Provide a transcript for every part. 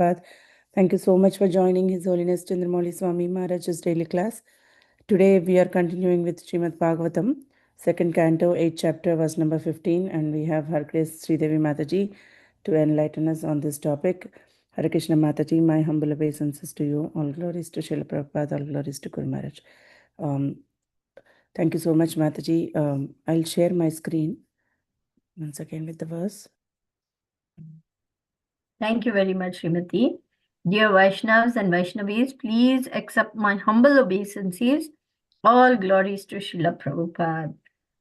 Prabhupada. Thank you so much for joining His Holiness Chandramauli Swami Maharaj's daily class. Today we are continuing with Srimad Bhagavatam, second canto, 8th chapter, verse number 15, and we have Her Grace Sridevi Mataji to enlighten us on this topic. Hare Krishna Mataji, my humble obeisances to you. All glories to Srila Prabhupada, all glories to Guru Maharaj. Thank you so much, Mataji. I'll share my screen once again with the verse. Thank you very much, Srimati. Dear Vaishnavas and Vaishnavis, please accept my humble obeisances. All glories to Srila Prabhupada.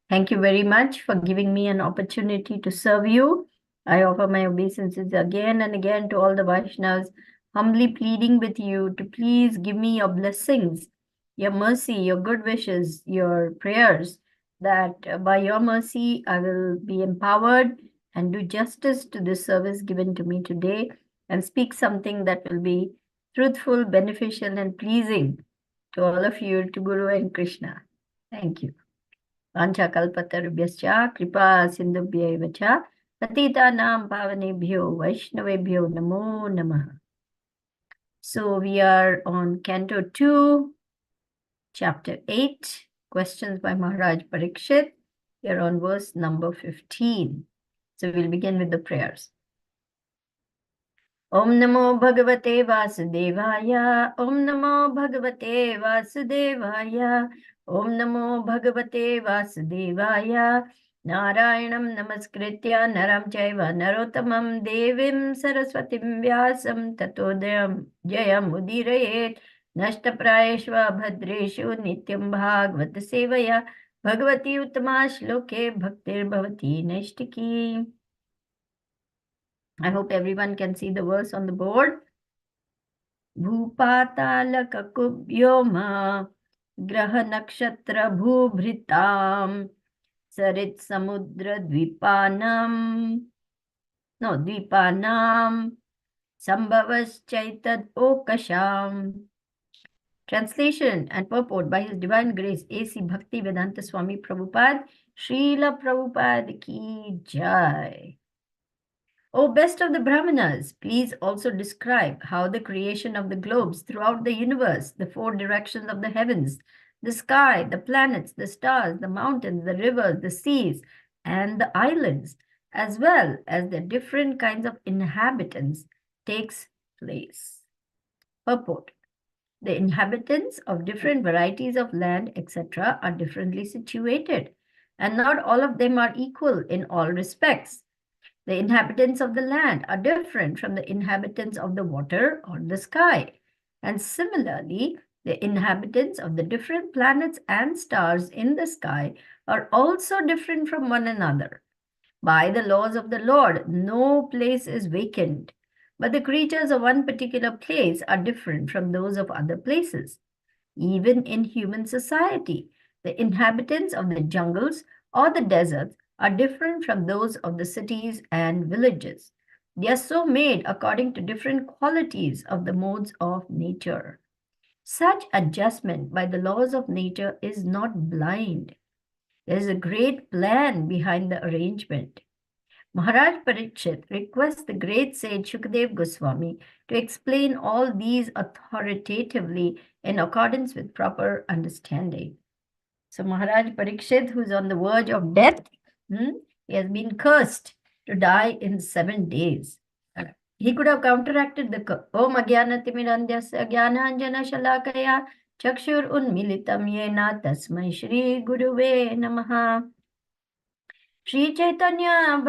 Thank you very much for giving me an opportunity to serve you. I offer my obeisances again and again to all the Vaishnavas, humbly pleading with you to please give me your blessings, your mercy, your good wishes, your prayers, that by your mercy I will be empowered and do justice to this service given to me today and speak something that will be truthful, beneficial, and pleasing to all of you, to Guru and Krishna. Thank you. Vanchakalpatarubhyascha kripa sindhubhya cha patitanam pavanebhyo vaishnavebhyo namo namaha. So we are on Canto 2, Chapter 8, questions by Maharaj Parikshit. We are on verse number 15. So we'll begin with the prayers. Om Namo Bhagavate Vasudevaya. Om Namo Bhagavate Vasudevaya. Om Namo Bhagavate Vasudevaya. Narayanam Namaskritya Naram Chaiva Narottamam Devim Saraswatim Vyasam Tatodayam Jayam Udirayet Nashtaprayeshva Bhadreshu Nityam Bhagavata Sevaya Bhagavati Uttama Shloke Bhaktir Bhavati Naishtiki. I hope everyone can see the verse on the board. Bhupatala Kakubhyoma Graha Nakshatra Bhubhritam Sarit Samudra Dvipanam Sambhavas Chaitad Okasham. Translation and purport by His Divine Grace A.C. Bhakti Vedanta Swami Prabhupada, Srila Prabhupada Ki Jai. O best of the Brahmanas, please also describe how the creation of the globes throughout the universe, the four directions of the heavens, the sky, the planets, the stars, the mountains, the rivers, the seas, and the islands, as well as the different kinds of inhabitants, takes place. Purport. The inhabitants of different varieties of land, etc., are differently situated, and not all of them are equal in all respects. The inhabitants of the land are different from the inhabitants of the water or the sky. And similarly, the inhabitants of the different planets and stars in the sky are also different from one another. By the laws of the Lord, no place is vacant, but the creatures of one particular place are different from those of other places. Even in human society, the inhabitants of the jungles or the deserts are different from those of the cities and villages. They are so made according to different qualities of the modes of nature. Such adjustment by the laws of nature is not blind. There is a great plan behind the arrangement. Maharaj Parikshit requests the great sage Shukadev Goswami to explain all these authoritatively in accordance with proper understanding. So Maharaj Parikshit, who is on the verge of death, he has been cursed to die in 7 days. He could have counteracted the curse. Om Agyanatimirandhyasya Gyananjana Shalakaya Chakshur Unmilitam Yena Tasmai Shri Guruve Namaha. Shri Chaitanya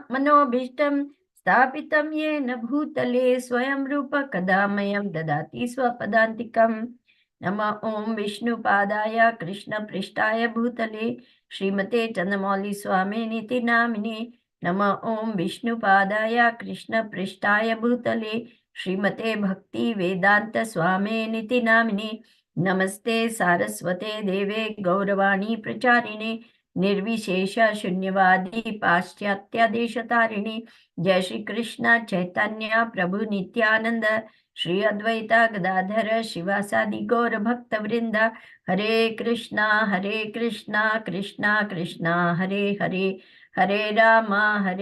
Manobhishtam Stapitam Yena Bhutale Swayam Rupa Kadamayam Dadati Swapadantikam. Nama Om Vishnu Padaya Krishna Prishtaya Bhutale Srimate Chandramauli Swami Niti Namini. Nama Om Vishnu Padaya Krishna Prishtaya Bhutale Srimate Bhakti Vedanta Swami Niti Namini. Namaste Saraswate Deve Gauravani Pracharine Nirvishesha Shunyavadi Paschatya Deshatarine. Jai Shri Krishna Chaitanya Prabhu Nityananda Shri Advaita Gadadhara Shivasadi Gaura Bhakta Vrinda. Hare Krishna Krishna Krishna Hare Hare Hare Rama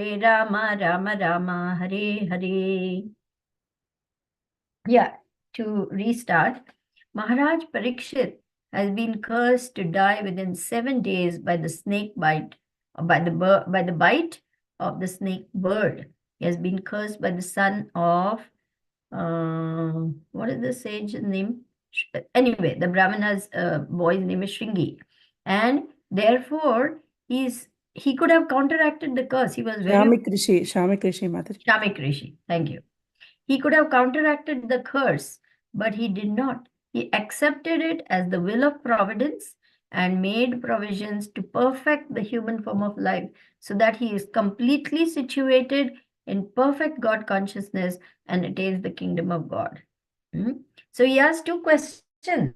Rama Rama Hare Hare. Yeah, to restart, Maharaj Parikshit has been cursed to die within 7 days by the snake bite, by the bite of the snake bird. He has been cursed by the son of what is the sage's name? Anyway, the Brahmana's boy's name is Shringi, and therefore he could have counteracted the curse. He was very Shamik Rishi, Mataji. Shamik Rishi. Thank you. He could have counteracted the curse, but he did not. He accepted it as the will of providence and made provisions to perfect the human form of life so that he is completely situated in perfect God consciousness and attains the kingdom of God. So he asked two questions.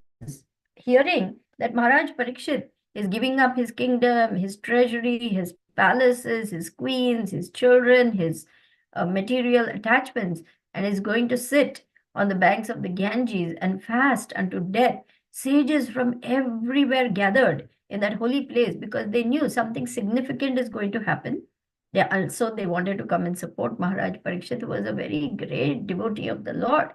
Hearing that Maharaj Parikshit is giving up his kingdom, his treasury, his palaces, his queens, his children, his material attachments, and is going to sit on the banks of the Ganges and fast unto death, sages from everywhere gathered in that holy place because they knew something significant is going to happen. They wanted to come and support Maharaj Parikshit, who was a very great devotee of the Lord.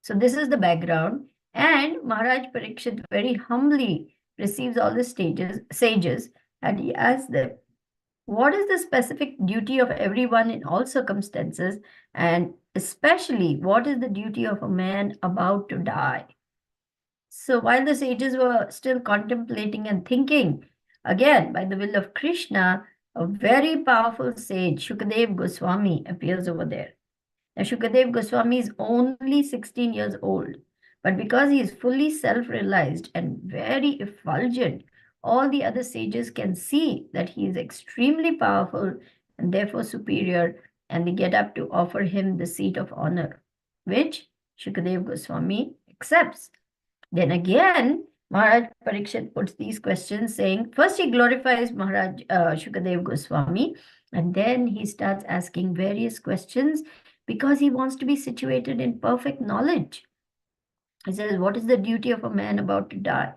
So this is the background. And Maharaj Parikshit very humbly receives all the sages, and he asks them, what is the specific duty of everyone in all circumstances, and especially what is the duty of a man about to die? So while the sages were still contemplating and thinking, again, by the will of Krishna, a very powerful sage, Shukadev Goswami, appears over there. Now, Shukadev Goswami is only 16 years old, but because he is fully self-realized and very effulgent, all the other sages can see that he is extremely powerful and therefore superior, and they get up to offer him the seat of honor, which Shukadev Goswami accepts. Then again, Maharaj Parikshit puts these questions saying, first he glorifies Maharaj Shukadev Goswami, and then he starts asking various questions because he wants to be situated in perfect knowledge. He says, what is the duty of a man about to die?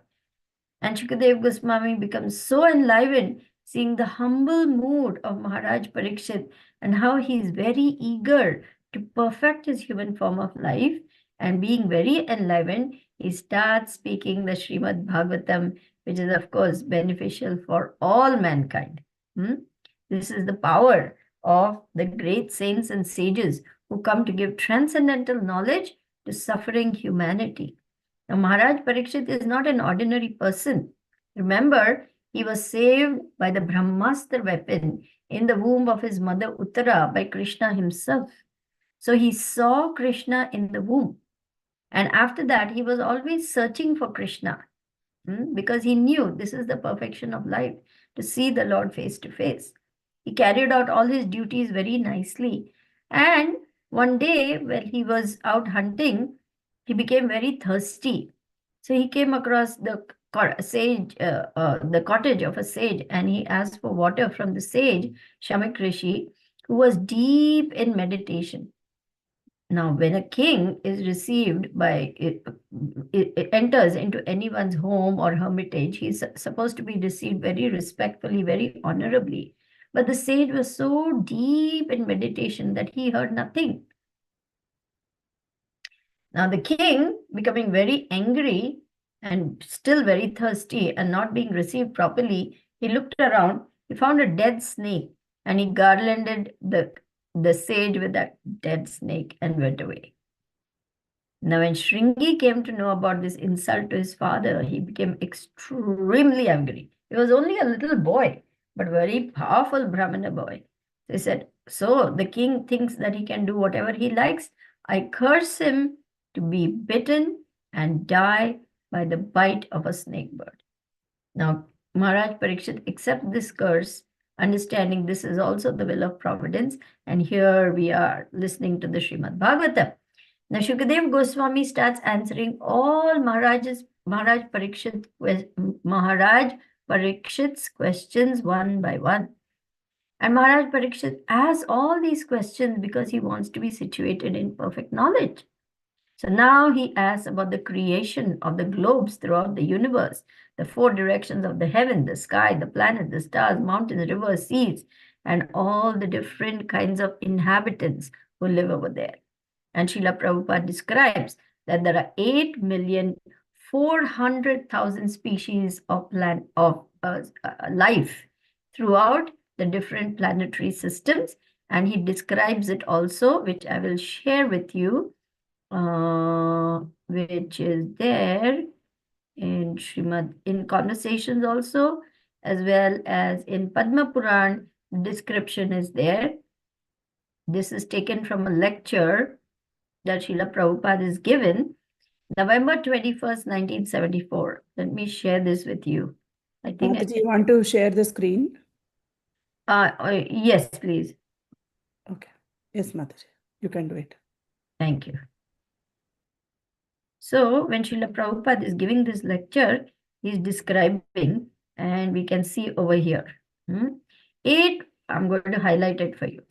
And Shukadev Goswami becomes so enlivened seeing the humble mood of Maharaj Parikshit and how he is very eager to perfect his human form of life. And being very enlivened, he starts speaking the Srimad Bhagavatam, which is, of course, beneficial for all mankind. This is the power of the great saints and sages who come to give transcendental knowledge to suffering humanity. Now, Maharaj Parikshit is not an ordinary person. Remember, he was saved by the Brahmastra weapon in the womb of his mother Uttara by Krishna himself. So he saw Krishna in the womb. And after that, he was always searching for Krishna because he knew this is the perfection of life, to see the Lord face to face. He carried out all his duties very nicely. And one day, when he was out hunting, he became very thirsty. So he came across the cottage of a sage, and he asked for water from the sage, Shamik Rishi, who was deep in meditation. Now, when a king is received by, it enters into anyone's home or hermitage, he's supposed to be received very respectfully, very honorably. But the sage was so deep in meditation that he heard nothing. Now, the king, becoming very angry and still very thirsty and not being received properly, he looked around, he found a dead snake, and he garlanded the sage with that dead snake and went away. Now, when Shringi came to know about this insult to his father, he became extremely angry. He was only a little boy, but very powerful Brahmana boy. He said, so the king thinks that he can do whatever he likes. I curse him to be bitten and die by the bite of a snake bird. Now, Maharaj Parikshit accepts this curse, understanding this is also the will of providence. And here we are listening to the Srimad Bhagavatam. Now, Shukadev Goswami starts answering all Maharaj Parikshit's questions one by one. And Maharaj Parikshit asks all these questions because he wants to be situated in perfect knowledge. So now he asks about the creation of the globes throughout the universe, the four directions of the heaven, the sky, the planet, the stars, mountains, rivers, seas, and all the different kinds of inhabitants who live over there. And Srila Prabhupada describes that there are 8,400,000 species of life throughout the different planetary systems. And he describes it also, which I will share with you, which is there in Srimad, in conversations also, as well as in Padma Puran, description is there. This is taken from a lecture that Srila Prabhupada is given, November 21st, 1974. Let me share this with you. I think Mataji, you want to share the screen? yes, please. Okay. Yes, Mataji, you can do it. Thank you. So when Srila Prabhupada is giving this lecture, he's describing, and we can see over here. I'm going to highlight it for you.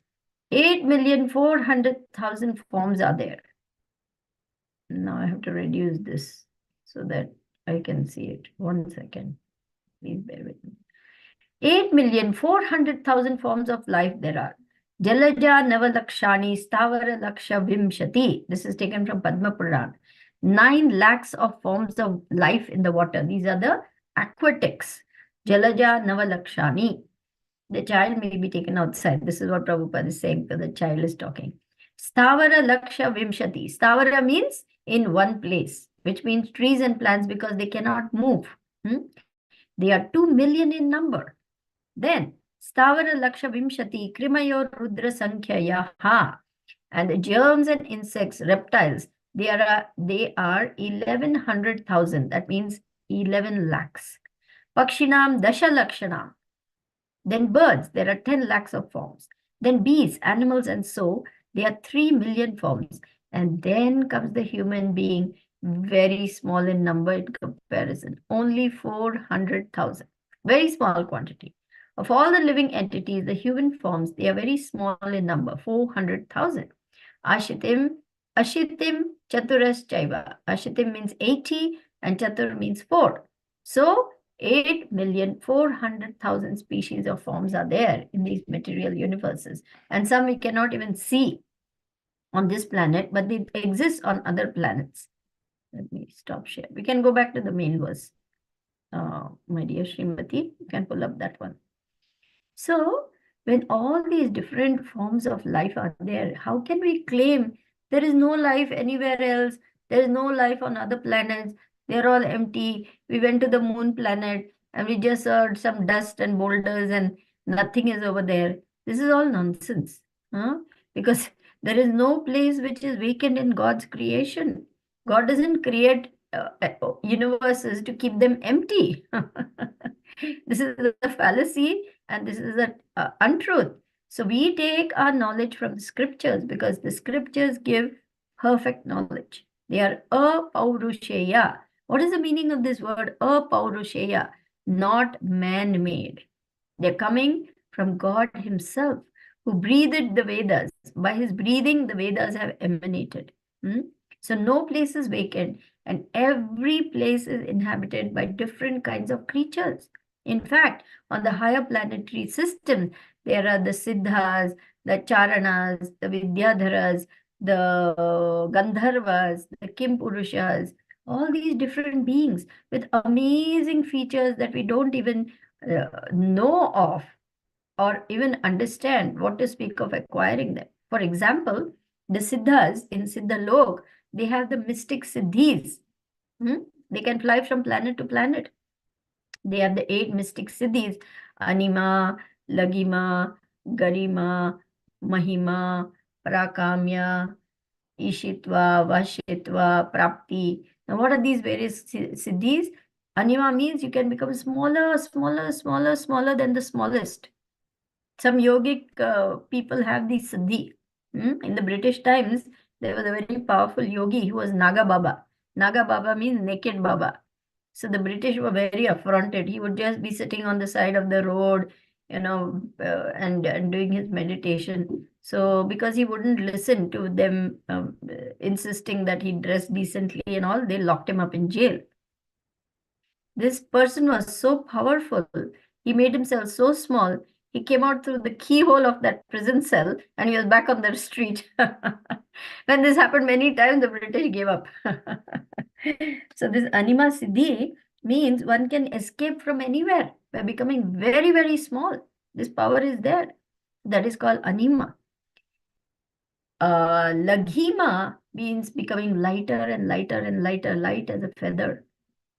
8,400,000 forms are there. Now I have to reduce this so that I can see it. 1 second. Please bear with me. 8,400,000 forms of life there are. Jalaja Navalakshani Stavara Laksha Vimshati. This is taken from Padma Puran. 9 lakhs of forms of life in the water. These are the aquatics. Jalaja Navalakshani. The child may be taken outside. This is what Prabhupada is saying, because the child is talking. Stavara Laksha Vimshati. Stavara means in one place, which means trees and plants, because they cannot move. They are 2 million in number. Then, Stavara Laksha Vimshati Krimayor Rudra Sankhyayaha. And the germs and insects, reptiles, they are 1100,000. That means 11 lakhs. Pakshinam Dasha Lakshanam. Then birds, there are 10 lakhs of forms. Then bees, animals, and so, they are 3 million forms. And then comes the human being, very small in number in comparison, only 400,000. Very small quantity. Of all the living entities, the human forms, they are very small in number, 400,000. Ashitim Chaturas Chaiva. Ashitim means 80 and Chatur means 4. So 8,400,000 species of forms are there in these material universes. And some we cannot even see on this planet, but they exist on other planets. Let me stop share. We can go back to the main verse. My dear Srimati, you can pull up that one. So when all these different forms of life are there, how can we claim there is no life anywhere else? There is no life on other planets. They're all empty. We went to the moon planet and we just heard some dust and boulders and nothing is over there. This is all nonsense. Because there is no place which is vacant in God's creation. God doesn't create universes to keep them empty. This is a fallacy and this is an untruth. So we take our knowledge from the scriptures because the scriptures give perfect knowledge. They are apaurushaya. What is the meaning of this word apaurushaya? Not man-made. They're coming from God himself, who breathed the Vedas. By his breathing, the Vedas have emanated. So no place is vacant, and every place is inhabited by different kinds of creatures. In fact, on the higher planetary system, there are the Siddhas, the Charanas, the Vidyadharas, the Gandharvas, the Kimpurushas, all these different beings with amazing features that we don't even know of or even understand, what to speak of acquiring them. For example, the Siddhas in Siddhalok, they have the mystic Siddhis. They can fly from planet to planet. They have the 8 mystic Siddhis: Anima, Lagima, Garima, Mahima, Prakamya, Ishitva, Vashitva, Prapti. Now, what are these various Siddhis? Anima means you can become smaller, smaller, smaller, smaller than the smallest. Some yogic people have these siddhi. In the British times, there was a very powerful yogi who was Naga Baba. Naga Baba means naked Baba. So the British were very affronted. He would just be sitting on the side of the road, and doing his meditation. So because he wouldn't listen to them insisting that he dress decently and all, they locked him up in jail. This person was so powerful. He made himself so small. He came out through the keyhole of that prison cell and he was back on the street. When this happened many times, the British gave up. So this anima siddhi means one can escape from anywhere by becoming very, very small. This power is there. That is called anima. Laghima means becoming lighter and lighter and lighter, light as a feather.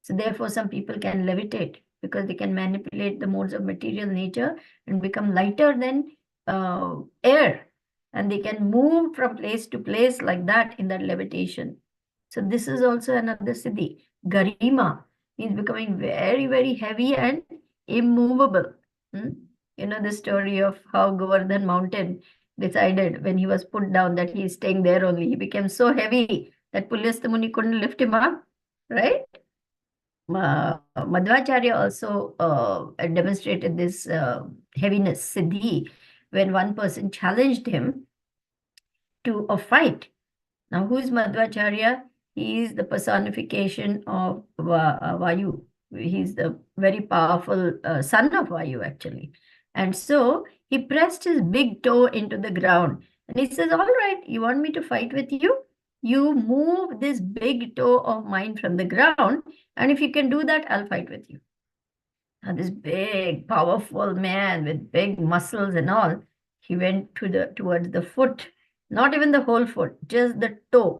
So therefore, some people can levitate because they can manipulate the modes of material nature and become lighter than air. And they can move from place to place like that in that levitation. So this is also another siddhi. Garima means becoming very, very heavy and immovable. Hmm? You know the story of how Govardhan mountain decided when he was put down that he is staying there only. He became so heavy that Pulyastha Muni couldn't lift him up, right? Madhvacharya also demonstrated this heaviness, siddhi, when one person challenged him to a fight. Now, who is Madhvacharya? He is the personification of Vayu. He's the very powerful son of Vayu, actually. And so he pressed his big toe into the ground. And he says, all right, you want me to fight with you? You move this big toe of mine from the ground. And if you can do that, I'll fight with you. Now, this big, powerful man with big muscles and all, he went towards the foot, not even the whole foot, just the toe.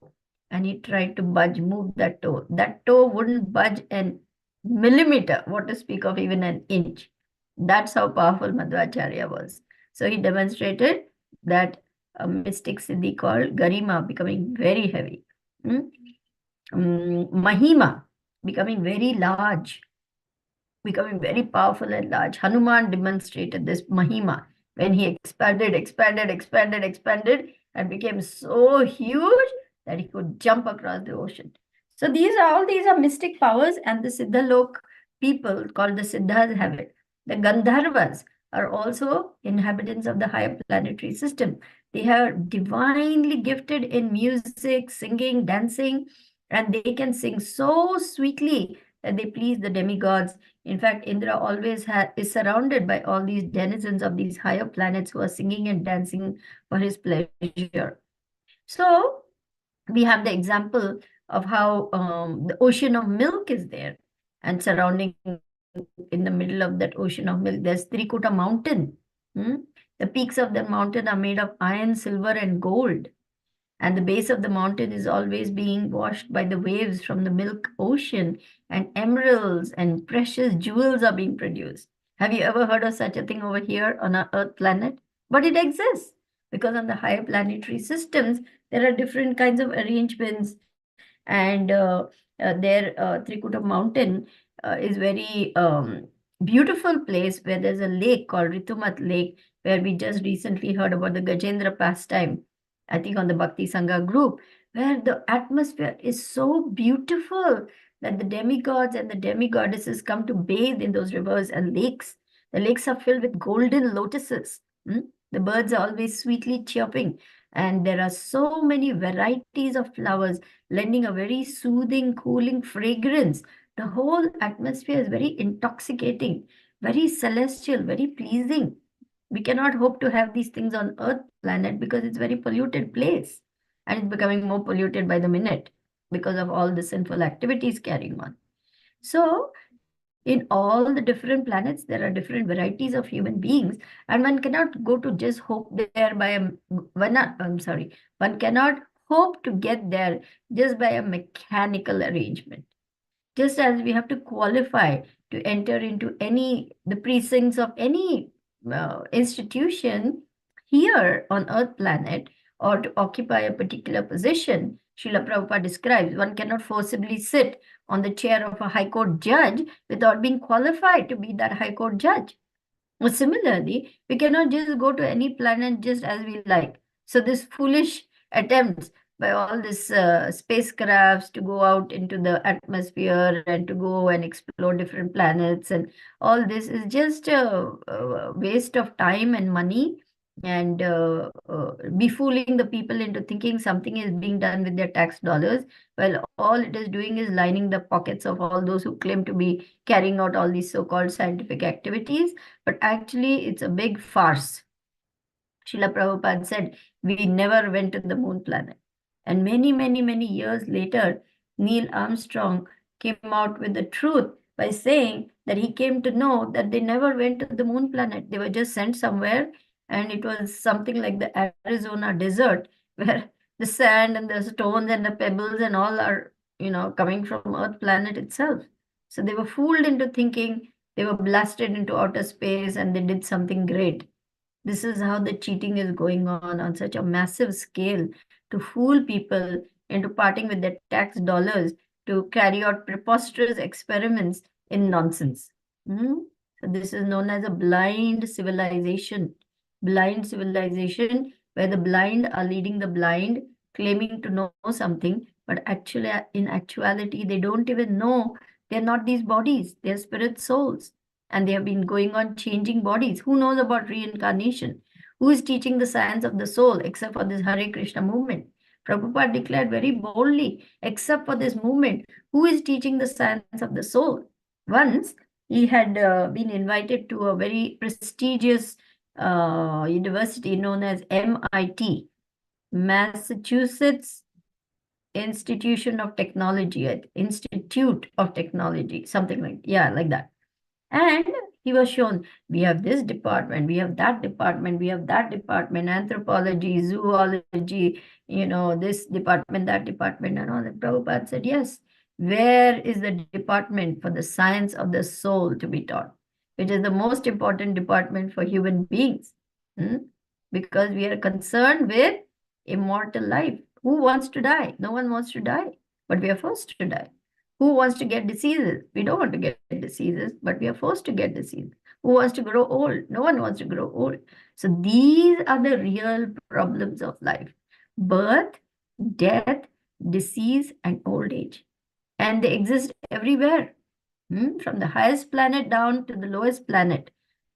And he tried to move that toe. That toe wouldn't budge an millimeter, what to speak of even an inch. That's how powerful Madhvacharya was. So he demonstrated that a mystic siddhi called Garima, becoming very heavy. Mahima, becoming very large, becoming very powerful and large. Hanuman demonstrated this Mahima when he expanded, and became so huge that he could jump across the ocean. So all these are mystic powers, and the Siddhalok people called the Siddhas have it. The Gandharvas are also inhabitants of the higher planetary system. They are divinely gifted in music, singing, dancing, and they can sing so sweetly that they please the demigods. In fact, Indra always is surrounded by all these denizens of these higher planets who are singing and dancing for his pleasure. So we have the example of how the ocean of milk is there, and surrounding in the middle of that ocean of milk, there's Trikuta mountain. The peaks of the mountain are made of iron, silver, and gold. And the base of the mountain is always being washed by the waves from the milk ocean, and emeralds and precious jewels are being produced. Have you ever heard of such a thing over here on our Earth planet? But it exists because on the higher planetary systems, there are different kinds of arrangements, and their Trikuta mountain is very beautiful place where there's a lake called Ritumat Lake, where we just recently heard about the Gajendra pastime, I think on the Bhakti Sangha group, where the atmosphere is so beautiful that the demigods and the demigoddesses come to bathe in those rivers and lakes. The lakes are filled with golden lotuses. The birds are always sweetly chirping, and there are so many varieties of flowers lending a very soothing, cooling fragrance. The whole atmosphere is very intoxicating, very celestial, very pleasing. We cannot hope to have these things on Earth planet because it's a very polluted place, and it's becoming more polluted by the minute because of all the sinful activities carrying on. So in all the different planets, there are different varieties of human beings, and one cannot go to just hope there by a one cannot hope to get there just by a mechanical arrangement. Just as we have to qualify to enter into the precincts of any institution here on Earth planet, or to occupy a particular position, Srila Prabhupada describes one cannot forcibly sit on the chair of a high court judge without being qualified to be that high court judge. Well, similarly, we cannot just go to any planet just as we like. So this foolish attempts by all these spacecrafts to go out into the atmosphere and to go and explore different planets, and all this is just a waste of time and money, and befooling the people into thinking something is being done with their tax dollars. Well, all it is doing is lining the pockets of all those who claim to be carrying out all these so-called scientific activities, but actually it's a big farce. Srila Prabhupada said, we never went to the moon planet. And many, many, many years later, Neil Armstrong came out with the truth by saying that he came to know that they never went to the moon planet. They were just sent somewhere, and it was something like the Arizona desert, where the sand and the stones and the pebbles and all are, coming from Earth planet itself. So they were fooled into thinking they were blasted into outer space and they did something great. This is how the cheating is going on such a massive scale to fool people into parting with their tax dollars to carry out preposterous experiments in nonsense. Hmm? So this is known as a blind civilization where the blind are leading the blind, claiming to know something, but actually, in actuality, they don't even know they're not these bodies, they're spirit souls, and they have been going on changing bodies. Who knows about reincarnation? Who is teaching the science of the soul except for this Hare Krishna movement? Prabhupada declared very boldly, except for this movement, who is teaching the science of the soul? Once he had been invited to a very prestigious university known as MIT, Massachusetts Institute of Technology, something like that. And he was shown, we have this department, we have that department, we have that department, anthropology, zoology, this department, that department, and all that. Prabhupada said, yes, where is the department for the science of the soul to be taught? It is the most important department for human beings. Hmm? Because we are concerned with immortal life. Who wants to die? No one wants to die, but we are forced to die. Who wants to get diseases? We don't want to get diseases, but we are forced to get diseases. Who wants to grow old? No one wants to grow old. So these are the real problems of life: birth, death, disease, and old age. And they exist everywhere, from the highest planet down to the lowest planet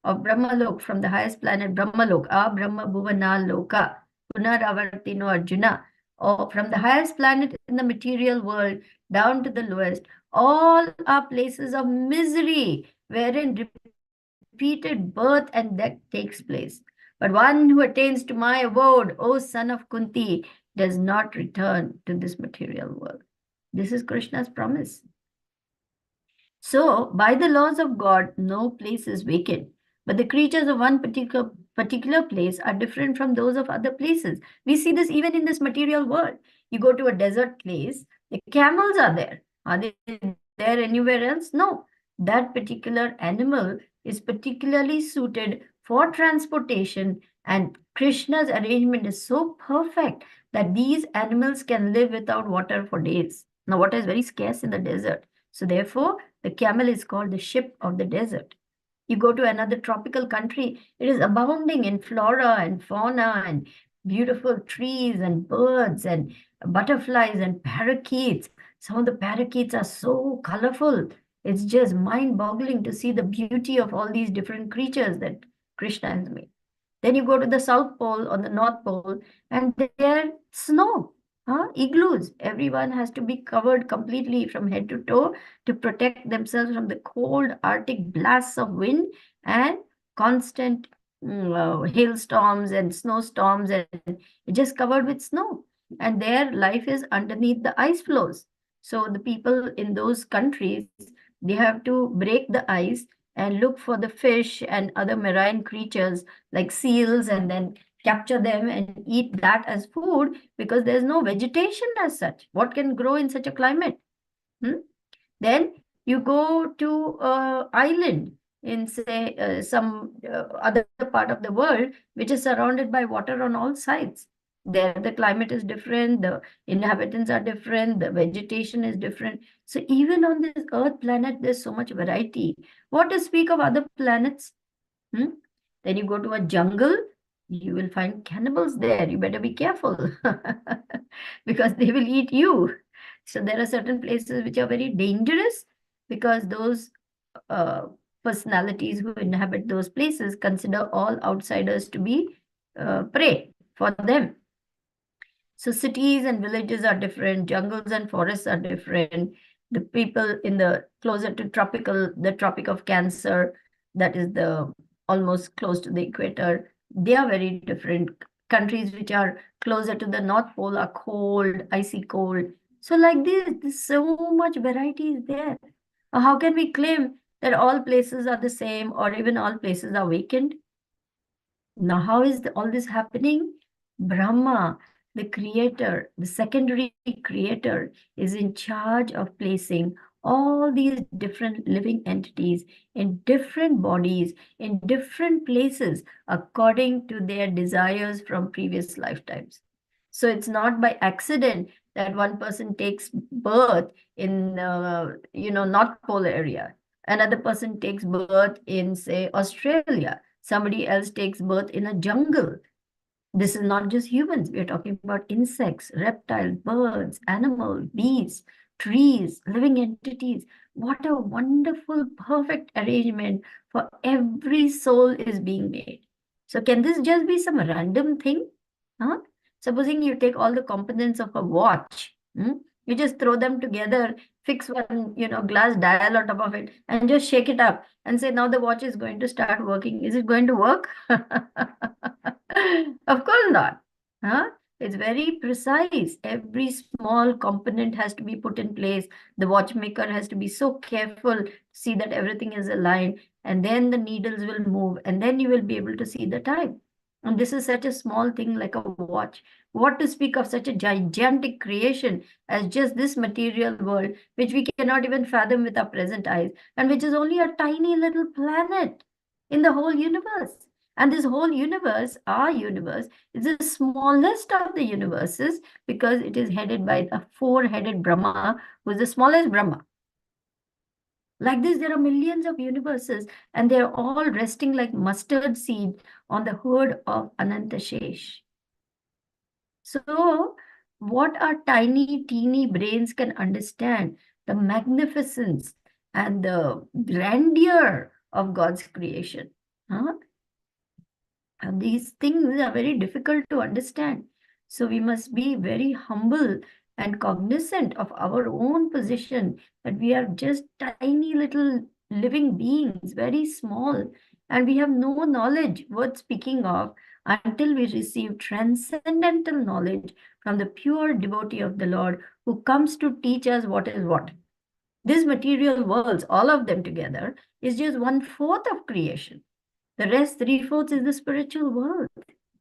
of Brahmalok, from the highest planet Brahmalok, Brahma Bhuvana Loka, Punaravartino Arjuna, or from the highest planet in the material world down to the lowest, all are places of misery wherein repeated birth and death takes place. But one who attains to my abode, O son of Kunti, does not return to this material world. This is Krishna's promise. So, by the laws of God, no place is vacant, but the creatures of one particular place are different from those of other places. We see this even in this material world. You go to a desert place, the camels are there. Are they there anywhere else? No. That particular animal is particularly suited for transportation, and Krishna's arrangement is so perfect that these animals can live without water for days. Now, water is very scarce in the desert. So, therefore, the camel is called the ship of the desert. You go to another tropical country, it is abounding in flora and fauna and beautiful trees and birds and butterflies and parakeets. Some of the parakeets are so colorful. It's just mind-boggling to see the beauty of all these different creatures that Krishna has made. Then you go to the South Pole or the North Pole, and there snow, igloos. Everyone has to be covered completely from head to toe to protect themselves from the cold Arctic blasts of wind and constant hailstorms and snowstorms, and just covered with snow. And their life is underneath the ice floes. So the people in those countries, they have to break the ice and look for the fish and other marine creatures like seals, and then capture them and eat that as food, because there's no vegetation as such. What can grow in such a climate? Then you go to an island in, say, some other part of the world, which is surrounded by water on all sides. There, the climate is different, the inhabitants are different, the vegetation is different. So even on this Earth planet, there's so much variety. What to speak of other planets? Then you go to a jungle, you will find cannibals there. You better be careful because they will eat you. So there are certain places which are very dangerous because those uh, personalities who inhabit those places consider all outsiders to be prey for them. So cities and villages are different, jungles and forests are different. The people in the closer to the Tropic of Cancer, that is the almost close to the equator, they are very different. countries which are closer to the North Pole are cold, icy cold. So like this, there's so much variety is there. How can we claim that all places are the same or even all places are vacant? Now, how is all this happening? Brahma, the creator, the secondary creator, is in charge of placing all these different living entities in different bodies, in different places, according to their desires from previous lifetimes. So it's not by accident that one person takes birth in, North Pole area. Another person takes birth in, say, Australia. Somebody else takes birth in a jungle. This is not just humans. We are talking about insects, reptiles, birds, animals, beasts, trees, living entities. What a wonderful, perfect arrangement for every soul is being made. So can this just be some random thing? Huh? Supposing you take all the components of a watch, you just throw them together, fix one, glass dial on top of it, and just shake it up and say, now the watch is going to start working. Is it going to work? Of course not. Huh? It's very precise. Every small component has to be put in place. The watchmaker has to be so careful to see that everything is aligned, and then the needles will move, and then you will be able to see the time. And this is such a small thing like a watch. What to speak of such a gigantic creation as just this material world, which we cannot even fathom with our present eyes, and which is only a tiny little planet in the whole universe. And this whole universe, our universe, is the smallest of the universes because it is headed by the four-headed Brahma, who is the smallest Brahma. Like this, there are millions of universes, and they're all resting like mustard seed on the hood of Anantashesh. So, what our tiny, teeny brains can understand the magnificence and the grandeur of God's creation. Huh? And these things are very difficult to understand. So we must be very humble and cognizant of our own position, that we are just tiny little living beings, very small, and we have no knowledge worth speaking of until we receive transcendental knowledge from the pure devotee of the Lord who comes to teach us what is what. These material worlds, all of them together, is just 1/4 of creation. The rest, 3/4, is the spiritual world,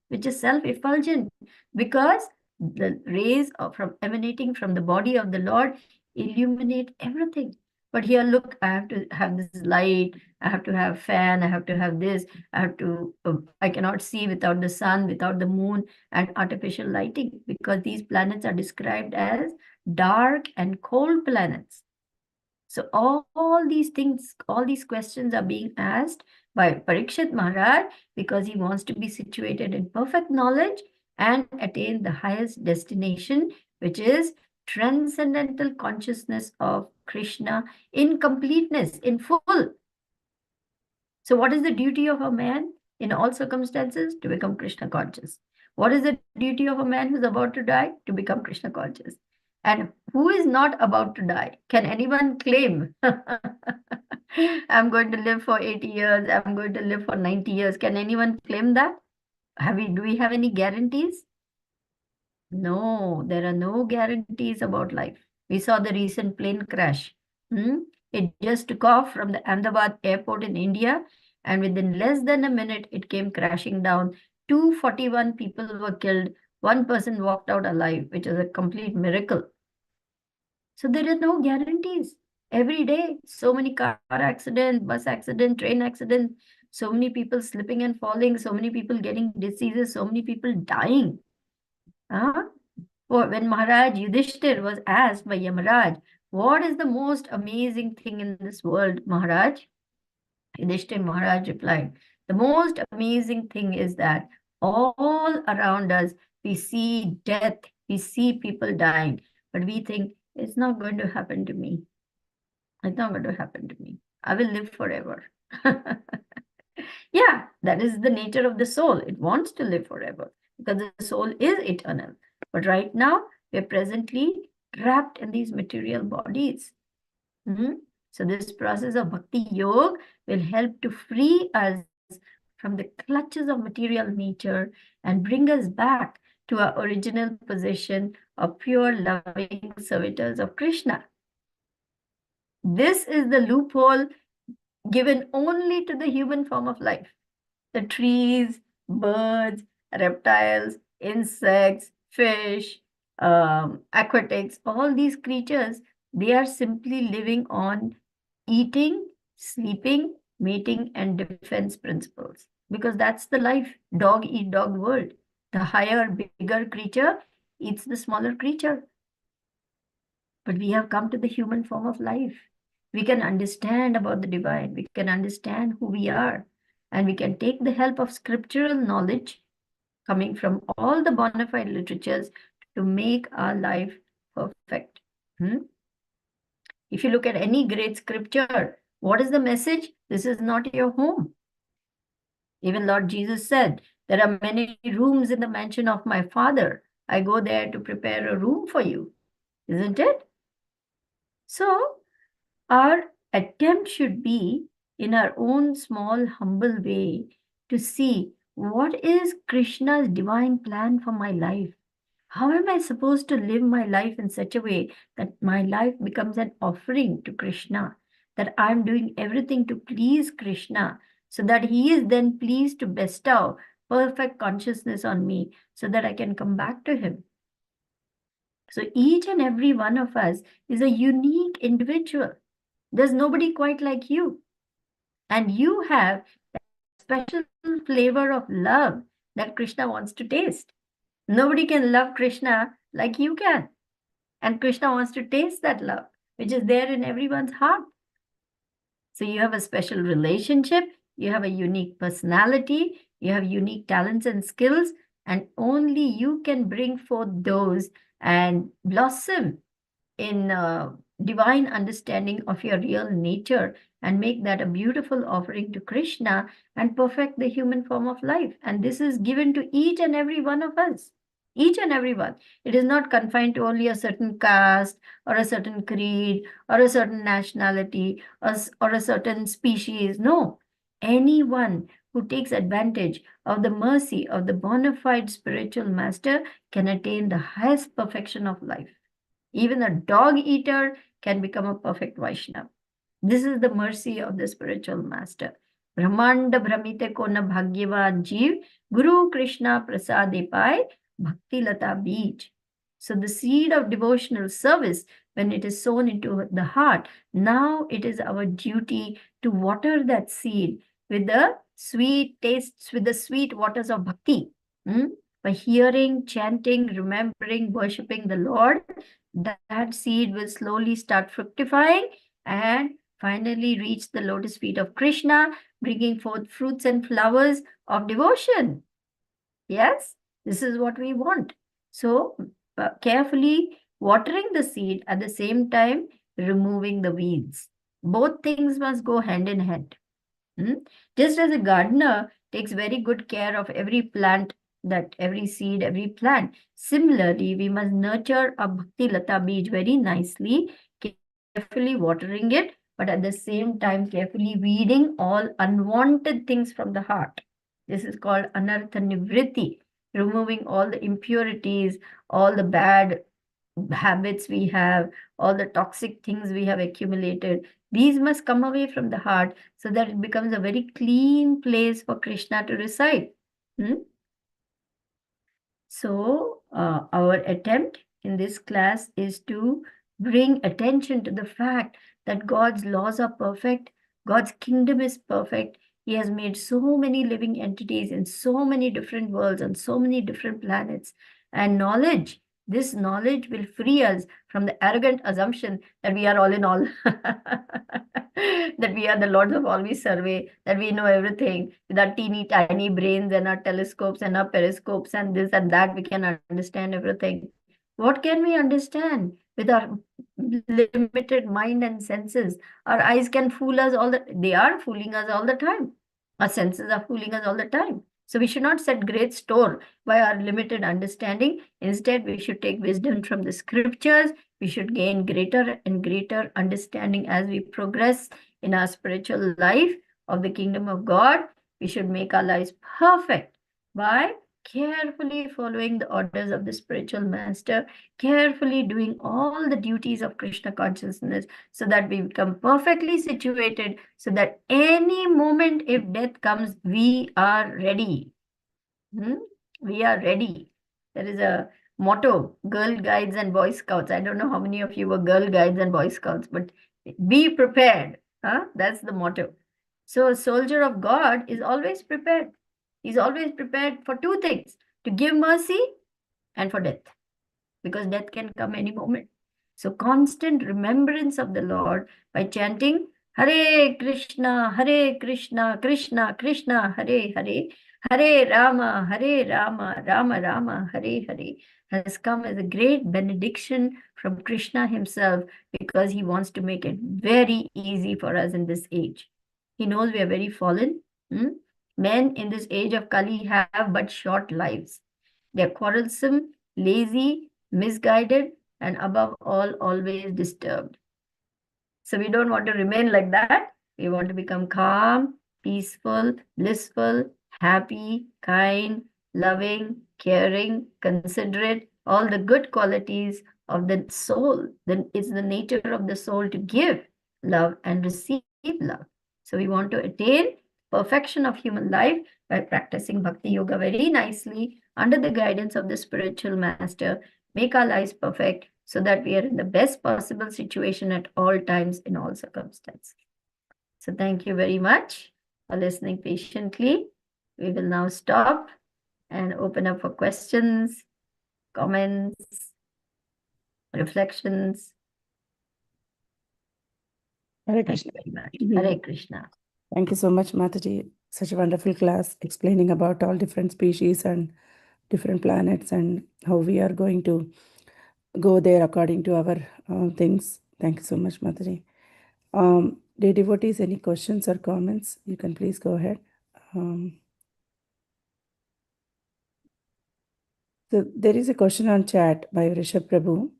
which is self-effulgent, because the rays from emanating from the body of the Lord illuminate everything. But here, look, I have to have this light, I have to have fan, I have to have this, I cannot see without the sun, without the moon, and artificial lighting, because these planets are described as dark and cold planets. So all these things, all these questions are being asked by Parikshit Maharaj because he wants to be situated in perfect knowledge and attain the highest destination, which is transcendental consciousness of Krishna in completeness, in full. So what is the duty of a man in all circumstances? To become Krishna conscious. What is the duty of a man who's about to die? To become Krishna conscious. And who is not about to die? Can anyone claim, I'm going to live for 80 years, I'm going to live for 90 years? Can anyone claim that? Do we have any guarantees? No, there are no guarantees about life. We saw the recent plane crash. It just took off from the Ahmedabad airport in India, and within less than a minute, it came crashing down. 241 people were killed. One person walked out alive, which is a complete miracle. So there are no guarantees. Every day, so many car accidents, bus accidents, train accidents, so many people slipping and falling, so many people getting diseases, so many people dying. Huh? When Maharaj Yudhishthir was asked by Yamaraj, what is the most amazing thing in this world, Maharaj? Yudhishthir Maharaj replied, the most amazing thing is that all around us, we see death, we see people dying, but we think it's not going to happen to me. It's not going to happen to me. I will live forever. Yeah, that is the nature of the soul. It wants to live forever because the soul is eternal. But right now, we're presently trapped in these material bodies. So this process of bhakti yoga will help to free us from the clutches of material nature and bring us back to our original position of pure loving servitors of Krishna. This is the loophole given only to the human form of life. The trees, birds, reptiles, insects, fish, aquatics, all these creatures, they are simply living on eating, sleeping, mating, and defense principles. Because that's the life, dog eat dog world. The higher, bigger creature eats the smaller creature. But we have come to the human form of life. We can understand about the divine. We can understand who we are. And we can take the help of scriptural knowledge coming from all the bona fide literatures to make our life perfect. If you look at any great scripture, what is the message? This is not your home. Even Lord Jesus said, there are many rooms in the mansion of my Father. I go there to prepare a room for you. Isn't it? So, our attempt should be, in our own small, humble way, to see what is Krishna's divine plan for my life. How am I supposed to live my life in such a way that my life becomes an offering to Krishna, that I'm doing everything to please Krishna, so that he is then pleased to bestow perfect consciousness on me, so that I can come back to him. So each and every one of us is a unique individual. There's nobody quite like you. And you have that special flavor of love that Krishna wants to taste. Nobody can love Krishna like you can. And Krishna wants to taste that love, which is there in everyone's heart. So you have a special relationship, you have a unique personality, you have unique talents and skills, and only you can bring forth those and blossom in divine understanding of your real nature and make that a beautiful offering to Krishna and perfect the human form of life. And this is given to each and every one of us. Each and every one. It is not confined to only a certain caste or a certain creed or a certain nationality or a certain species. No. Anyone who takes advantage of the mercy of the bona fide spiritual master can attain the highest perfection of life. Even a dog eater can become a perfect Vaishnava. This is the mercy of the spiritual master. Brahmanda Brahmite ko na bhagyavan jeev, Guru Krishna prasade pai, bhakti lata beej. So the seed of devotional service, when it is sown into the heart, now it is our duty to water that seed with the sweet tastes, with the sweet waters of bhakti. By hearing, chanting, remembering, worshipping the Lord, that seed will slowly start fructifying and finally reach the lotus feet of Krishna, bringing forth fruits and flowers of devotion. Yes, this is what we want. So, carefully watering the seed, at the same time removing the weeds. Both things must go hand in hand. Just as a gardener takes very good care of every plant, that every seed, every plant, similarly, we must nurture a Bhakti Lata Beej very nicely, carefully watering it, but at the same time carefully weeding all unwanted things from the heart. This is called Anartha Nivritti, removing all the impurities, all the bad habits we have, all the toxic things we have accumulated. These must come away from the heart so that it becomes a very clean place for Krishna to reside. So, our attempt in this class is to bring attention to the fact that God's laws are perfect, God's kingdom is perfect. He has made so many living entities in so many different worlds on so many different planets. And knowledge, this knowledge will free us from the arrogant assumption that we are all in all, that we are the lords of all we survey, that we know everything with our teeny tiny brains and our telescopes and our periscopes and this and that, we can understand everything. What can we understand with our limited mind and senses? Our eyes can fool us they are fooling us all the time. Our senses are fooling us all the time. So we should not set great store by our limited understanding. Instead, we should take wisdom from the scriptures. We should gain greater and greater understanding as we progress in our spiritual life of the kingdom of God. We should make our lives perfect by carefully following the orders of the spiritual master, carefully doing all the duties of Krishna consciousness, so that we become perfectly situated, so that any moment if death comes, we are ready. We are ready. There is a motto, Girl Guides and Boy Scouts. I don't know how many of you were Girl Guides and Boy Scouts, but be prepared. That's the motto. So a soldier of God is always prepared. He's always prepared for two things, to give mercy and for death, because death can come any moment. So constant remembrance of the Lord by chanting Hare Krishna, Hare Krishna, Krishna Krishna, Hare Hare, Hare Rama, Rama Rama, Hare Hare, has come as a great benediction from Krishna himself, because he wants to make it very easy for us in this age. He knows we are very fallen. Men in this age of Kali have but short lives. They're quarrelsome, lazy, misguided, and above all, always disturbed. So we don't want to remain like that. We want to become calm, peaceful, blissful, happy, kind, loving, caring, considerate, all the good qualities of the soul. Then it's the nature of the soul to give love and receive love. So we want to attain perfection of human life by practicing bhakti yoga very nicely under the guidance of the spiritual master, make our lives perfect, so that we are in the best possible situation at all times in all circumstances. So thank you very much for listening patiently. We will now stop and open up for questions, comments, reflections. Hare Thank Krishna. you very much. Hare Krishna. Thank you so much, Mataji. Such a wonderful class explaining about all different species and different planets and how we are going to go there according to our things. Thank you so much, Mataji. Dear devotees, any questions or comments? You can please go ahead. So there is a question on chat by Rishabh Prabhu.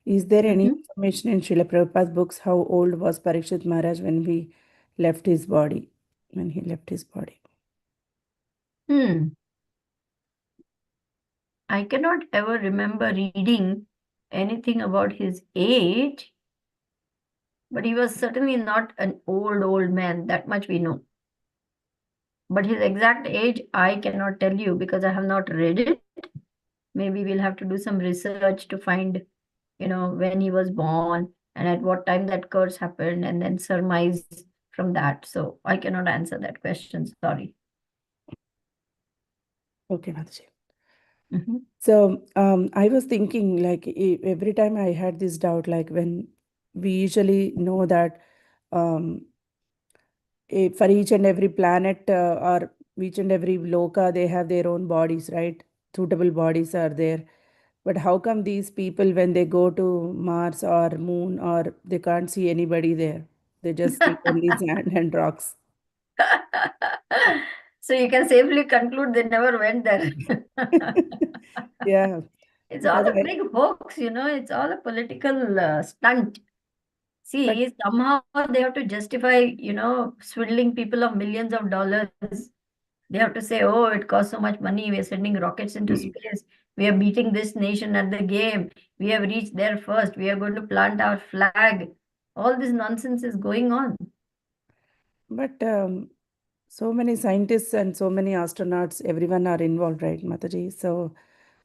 Is there any information in Srila Prabhupada's books how old was Parikshit Maharaj when he left his body? When he left his body. I cannot ever remember reading anything about his age, but he was certainly not an old man. That much we know. But his exact age, I cannot tell you because I have not read it. Maybe we'll have to do some research to find, when he was born and at what time that curse happened, and then surmise from that. So I cannot answer that question. Sorry. Okay, Mataji. So I was thinking, like, every time I had this doubt, like when we usually know that for each and every planet or each and every loka, they have their own bodies, right? Suitable bodies are there. But how come these people, when they go to Mars or Moon, or they can't see anybody there? They just see only sand and rocks. So you can safely conclude they never went there. Yeah. It's all Because a big hoax, it's all a political stunt. but See, somehow they have to justify, swindling people of millions of dollars. They have to say, oh, it costs so much money. We are sending rockets into space. We are beating this nation at the game. We have reached there first. We are going to plant our flag. All this nonsense is going on. But so many scientists and so many astronauts, everyone are involved, right, Mataji? So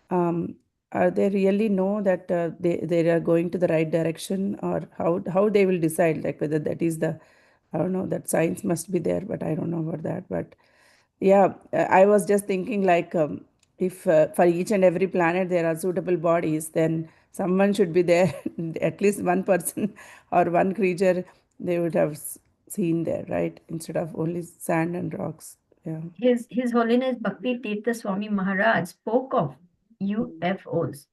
are they really know that they are going to the right direction, or how they will decide, like whether that is the, I don't know, that science must be there, but I don't know about that. But yeah, I was just thinking, like, if for each and every planet there are suitable bodies, then someone should be there, at least one person or one creature they would have seen there, right? Instead of only sand and rocks. Yeah. His Holiness Bhakti Tirtha Swami Maharaj spoke of UFOs,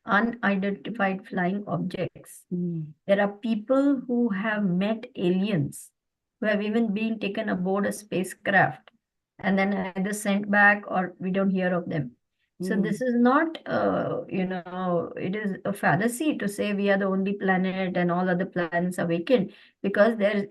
unidentified flying objects. There are people who have met aliens, who have even been taken aboard a spacecraft and then either sent back or we don't hear of them. So this is not, it is a fallacy to say we are the only planet and all other planets are vacant, because there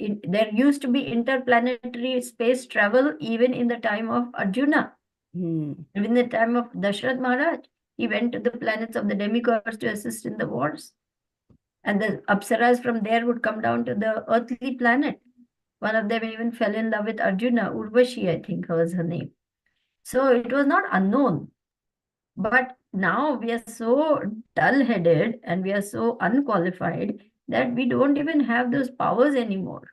used to be interplanetary space travel even in the time of Arjuna, even the time of Dashrath Maharaj. He went to the planets of the demigods to assist in the wars. And the Apsaras from there would come down to the earthly planet. One of them even fell in love with Arjuna, Urvashi, I think was her name. So it was not unknown. But now we are so dull-headed and we are so unqualified that we don't even have those powers anymore.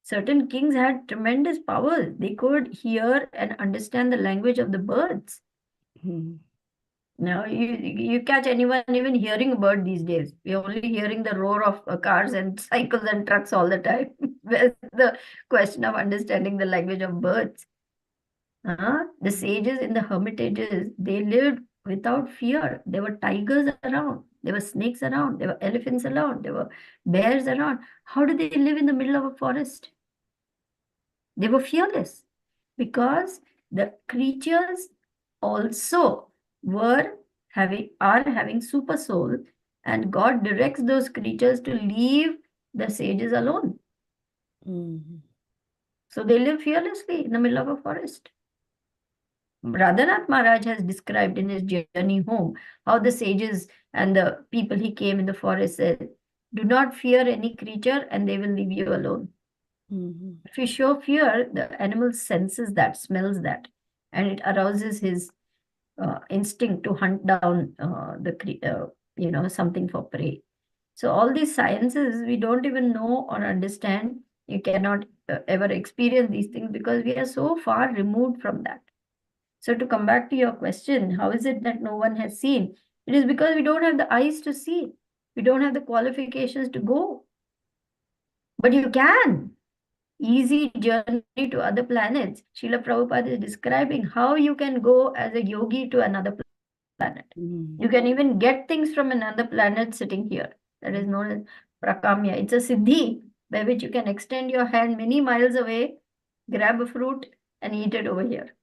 Certain kings had tremendous powers. They could hear and understand the language of the birds. Now you catch anyone even hearing a bird these days. We're only hearing the roar of cars and cycles and trucks all the time. Where's the question of understanding the language of birds? The sages in the hermitages, they lived without fear. There were tigers around, there were snakes around, there were elephants around, there were bears around. How did they live in the middle of a forest? They were fearless because the creatures also are having super soul, and God directs those creatures to leave the sages alone. So they live fearlessly in the middle of a forest. Radhanath Maharaj has described in his journey home how the sages and the people he came in the forest said, do not fear any creature and they will leave you alone. If you show fear, the animal senses that, smells that, and it arouses his instinct to hunt down something for prey. So all these sciences we don't even know or understand. You cannot ever experience these things because we are so far removed from that. So to come back to your question, how is it that no one has seen? It is because we don't have the eyes to see. We don't have the qualifications to go. But you can. Easy journey to other planets. Srila Prabhupada is describing how you can go as a yogi to another planet. You can even get things from another planet sitting here. That is known as prakamya. It's a siddhi by which you can extend your hand many miles away, grab a fruit and eat it over here.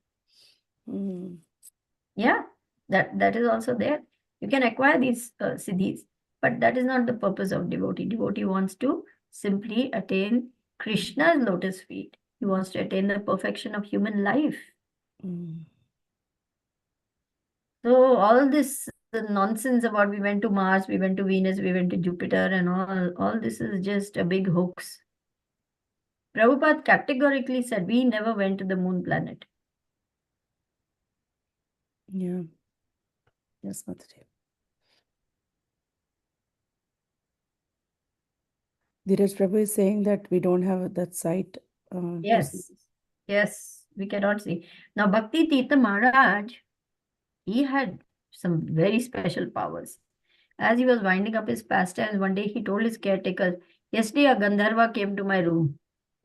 Yeah, that is also there. You can acquire these siddhis, but that is not the purpose of devotee. Devotee wants to simply attain Krishna's lotus feet. He wants to attain the perfection of human life. So all this nonsense about we went to Mars, we went to Venus, we went to Jupiter, and all this is just a big hoax. Prabhupada categorically said we never went to the moon planet. Yeah. Yes, Mataji. Dheeraj Prabhu is saying that we don't have that sight to see. Yes, yes, we cannot see. Now, Bhakti Tirtha Maharaj, he had some very special powers. As he was winding up his pastimes, one day he told his caretaker, yesterday a Gandharva came to my room.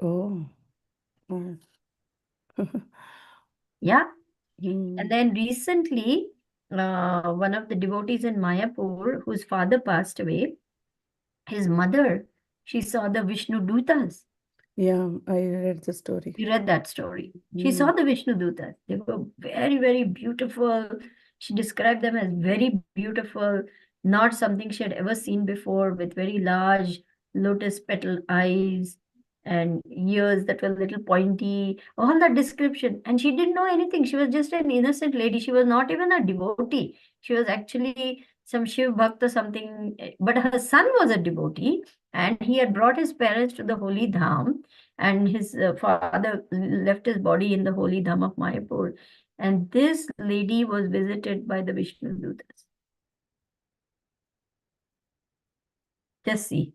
Oh. Yeah. And then recently, one of the devotees in Mayapur, whose father passed away, his mother, she saw the Vishnu Dutas. Yeah, I read the story. You read that story. She saw the Vishnu Dutas. They were very, very beautiful. She described them as very beautiful, not something she had ever seen before, with very large lotus petal eyes and ears that were a little pointy, all that description. And she didn't know anything. She was just an innocent lady. She was not even a devotee. She was actually some Shiv Bhakta something, but her son was a devotee and he had brought his parents to the holy dham, and his father left his body in the holy dham of Mayapur. And this lady was visited by the Vishnu Dutas. Just see.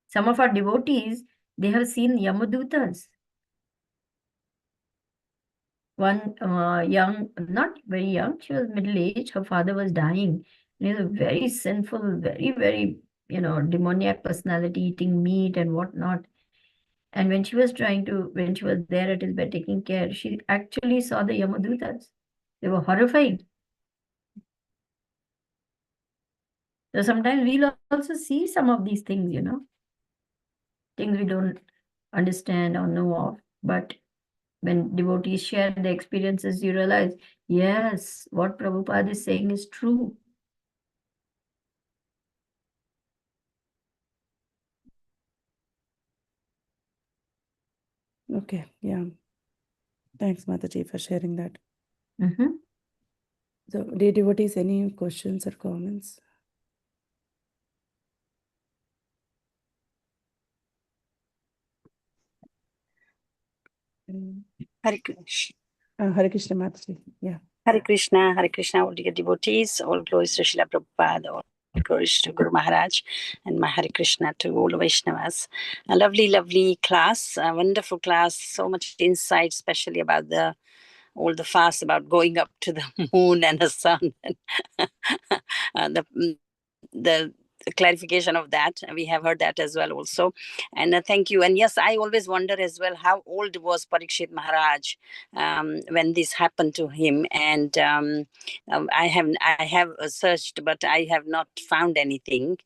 Some of our devotees, they have seen Yamadutas. One young, not very young, she was middle-aged, her father was dying. He was a very sinful, very, very, demoniac personality, eating meat and whatnot. And when she was there at his bed taking care, she actually saw the Yamadutas. They were horrifying. So sometimes we'll also see some of these things, things we don't understand or know of. But When devotees share their experiences, you realize, yes, what Prabhupada is saying is true. Okay, yeah. Thanks, Mataji, for sharing that. Mhm. So, dear devotees, any questions or comments? Hare Krishna. Hare Krishna, Mataji. Yeah. Hare Krishna, all dear devotees, all glories to Srila Prabhupada, all glories to Guru Maharaj, and my Hare Krishna to all Vaishnavas. A lovely, lovely class, a wonderful class, so much insight, especially about all the fuss about going up to the moon and the sun, and the clarification of that. We have heard that as well also. And thank you. And yes, I always wonder as well, how old was Parikshit Maharaj when this happened to him. And I have searched, but I have not found anything.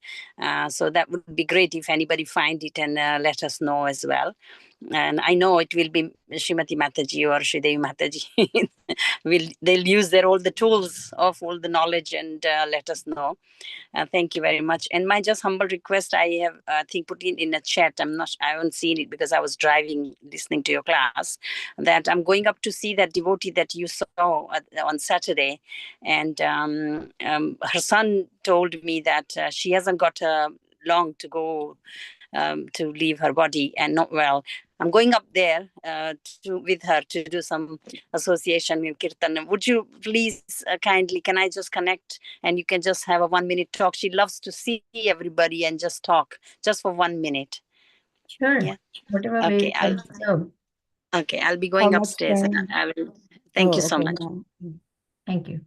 So that would be great if anybody find it and let us know as well. And I know it will be Srimati Mataji or Sridevi Mataji. They'll use their all the tools of all the knowledge and let us know. Thank you very much. And my just humble request, I have I think put in a chat. I haven't seen it because I was driving, listening to your class. That I'm going up to see that devotee that you saw on Saturday, and her son told me that she hasn't got long to go to leave her body and not well. I'm going up there with her to do some association in Kirtan. Would you please kindly, can I just connect and you can just have a 1 minute talk? She loves to see everybody and just talk just for 1 minute. Sure. Yeah. Whatever way Okay. you can serve. I'll be How going much upstairs and time? I will. Thank you so Okay. much. Yeah. Thank you.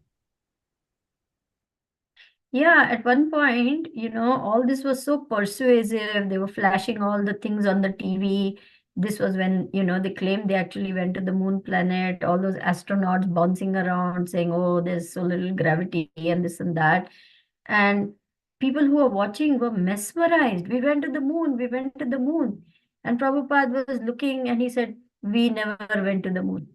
Yeah, at one point, all this was so persuasive. They were flashing all the things on the TV. This was when, they claimed they actually went to the moon planet, all those astronauts bouncing around saying, oh, there's so little gravity and this and that. And people who were watching were mesmerized. We went to the moon, we went to the moon. And Prabhupada was looking and he said, we never went to the moon.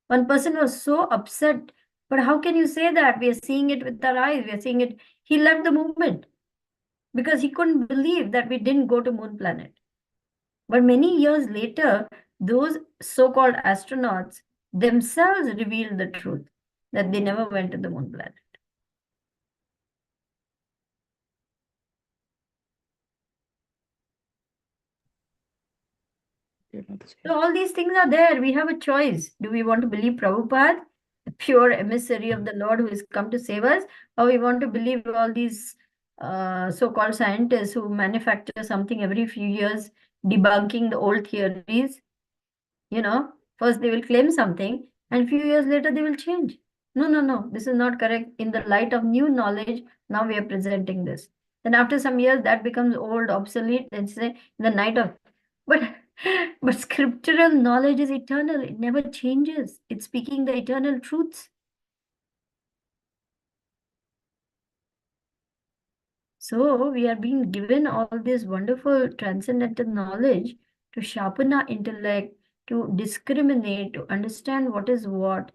One person was so upset. But how can you say that? We are seeing it with our eyes. We are seeing it. He left the movement because he couldn't believe that we didn't go to moon planet. But many years later, those so-called astronauts themselves revealed the truth that they never went to the moon planet. So all these things are there. We have a choice. Do we want to believe Prabhupada, the pure emissary of the Lord who has come to save us, or we want to believe all these so-called scientists who manufacture something every few years, debunking the old theories? First they will claim something, and few years later they will change. No, no, no, this is not correct. In the light of new knowledge, now we are presenting this. Then after some years, that becomes old, obsolete, and say in the night of, but but scriptural knowledge is eternal. It never changes. It's speaking the eternal truths. So we are being given all this wonderful transcendental knowledge to sharpen our intellect, to discriminate, to understand what is what,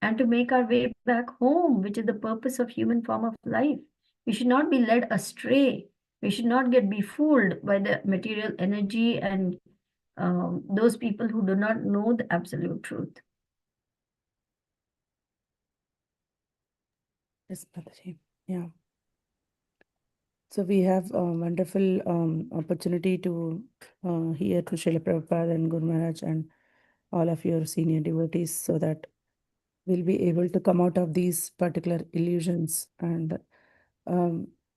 and to make our way back home, which is the purpose of human form of life. We should not be led astray. We should not get befooled by the material energy and those people who do not know the absolute truth. Yes, Mataji. Yeah. So we have a wonderful opportunity to hear to Srila Prabhupada and Guru Maharaj and all of your senior devotees so that we'll be able to come out of these particular illusions and